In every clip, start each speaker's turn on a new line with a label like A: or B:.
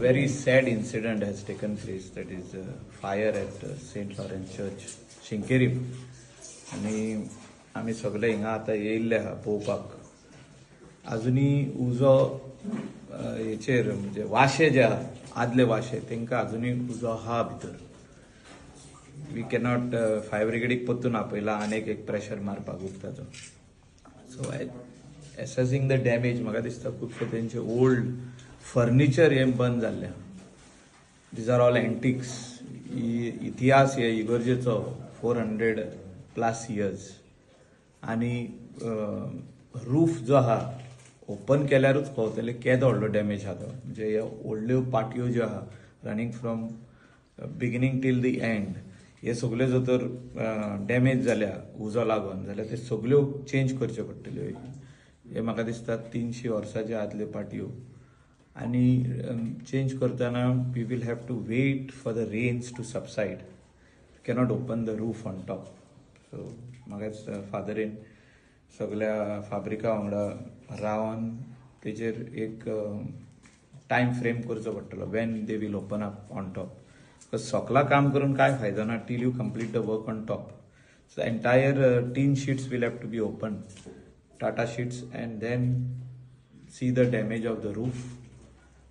A: very sad incident has taken place, that is fire at St. Lawrence Church, Shinkerim. आणि आम्ही सगळे हिंगा आता येयल्ले आहा पळोवपाक. अजुनी उजो हेचेर म्हणजे वाशे जे आहा आदले वाशे तेंका अजुनी उजो आहा भितर. वी कॅनॉट फायर ब्रिगेडीक पत्तून आपयला आनीक एक प्रेशर मारपाक उदकाचो. सो एसेसिंग द डॅमेज म्हाका दिसता खुबशे तेंचे ओल्ड फर्निचर हे बंद जाल्ले. These are all antiques. इतिहास हे इगर्जेचो 400+ इयर्स. आणि रूफ जो आहा ओपन केल्यारूच कळटलें केदो व्हडलो डॅमेज आहा तो. म्हणजे ह्यो व्हडल्यो पाटयो ज्यो आहा running from beginning till the end, हे सगळ्यो जर तर डॅमेज जाल्या उजो लागून जाल्यार ते सगळ्यो चेंज करच्यो पडटल्यो. हे म्हाका दिसता 300 वर्सांच्या आदल्यो पाटयो. आणि चेंज करतना we will have to wait for the rains to subside. Cannot open the roof on top. So म्हाका दिसता फादरीन सगळ्या फाब्रिका वांगडा रावन तेजेर एक टायम फ्रेम करचो पडटलो when they will open up on top. सकला काम करून काय फायदो ना till you complete the work on top. So entire tin sheets will have to be open, Tata sheets, and then see the damage of the roof.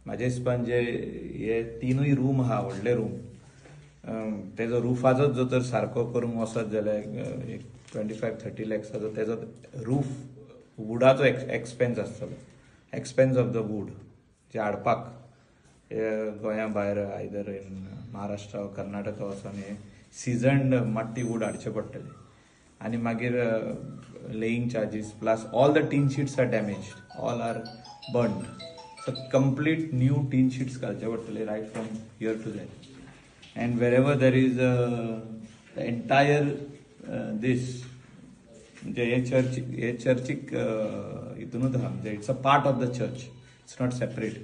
A: म्हाज्या हिसपान जे हे 3 रूम आहा व्हडले रूम, तेजो रुफाचो जो तर सारको करूंक वचत जाल्यार एक 25-30 लॅक्साचो तेजो रूफ वुडाचो एक्सपेन्स आसतलो. एक्सपेन्स ऑफ द वूड जे हाडपाक गोंया भायर आयदर इन महाराष्ट्रा कर्नाटका वचून हे सिजन्ड माट्टी वूड हाडचे पडटले. आनी मागीर laying charges plus all the tin sheets are damaged, all are burned. So complete new tin sheets घालचे पडटले right from here to there. And wherever there is the entire this church इतूनच आहा म्हणजे it's a part of the church, it's not separate.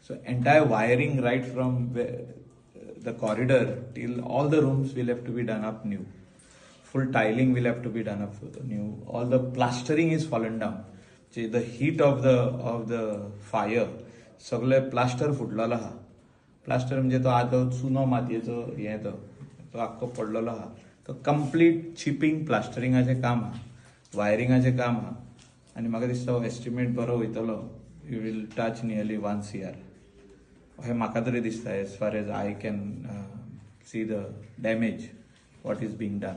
A: So entire wiring right from the corridor till all the rooms will have to be done up new. Full tiling will have to be done up new. All the plastering is fallen down. The heat of the fire सगळे plaster फुटलेलो आहा. Plaster म्हणजे तो आदो चुनो मातयेचो हे तो आख्खो पडलेलो आहा. तो कंप्लीट चिपिंग प्लास्टरिंगाचें काम आहा, वायरिंगाचें काम आहा. आनी म्हाका दिसता हो एस्टिमेट बरो वयतलो. You will touch nearly 1 CR हे म्हाका तरी दिसता as far as I can see the damage what is being done.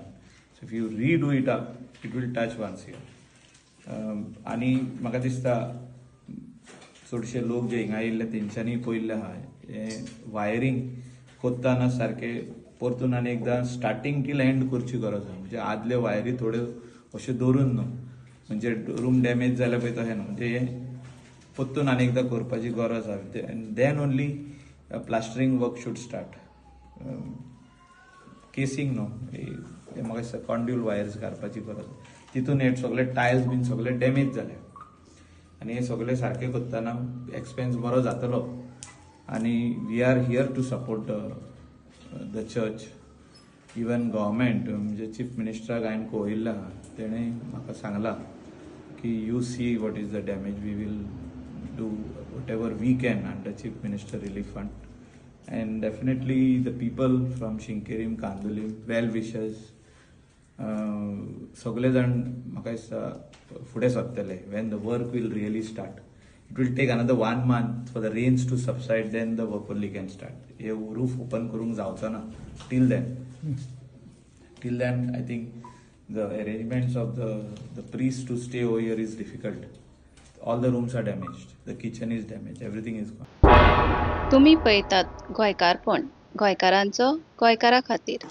A: So if you redo it up it will touch 1 CR. आनी म्हाका दिसता चडशे लोक जे हिंगा येयल्ले तेंच्यांनी पयल्ले आहा हे वायरिंग कोत्ताना सारखे परतून आनी एकदां स्टार्टिंग टील एंड करची गरज आहा. म्हणजे आदले वायरी थोड्यो अश्यो दवरून न्हू, म्हणजे रूम डॅमेज जाले पळय तशें न्हू, म्हणजे हे परतून आनी एकदां करपाची गरज आहा. Then only plastering work should start. Casing न्हू, हे म्हाका दिसता कॉन्ड्यूल वायर्स घालपाची गरज. तितून हे सगळे टायल्स बीन सगळे डॅमेज जाले. आनी हे सगळे सारखे करतना एक्सपेन्स बरो जातलो. आणि we are here to support the church. Even government म्हणजे चीफ मिनिस्टराक हांवें कळयल्लें आहा. तेणें म्हाका सांगलां की you see what is the damage, we will do whatever we can under chief minister relief fund. And definitely the people from Sinquerim, Candolim, well wishers सगळे जाण म्हाका दिसता फुडें सरतले when the work will really start. It will take another 1 month for the rains to subside, then the work only can start. हे roof open करूंक जावचो ना till then. Till then, I think the arrangements of the priest to stay over here is difficult. All the rooms are damaged. The kitchen is damaged. Everything is gone.
B: तुम्ही पळयतात गोंयकारपण, गोंयकारांचो गोंयकारा खातीर.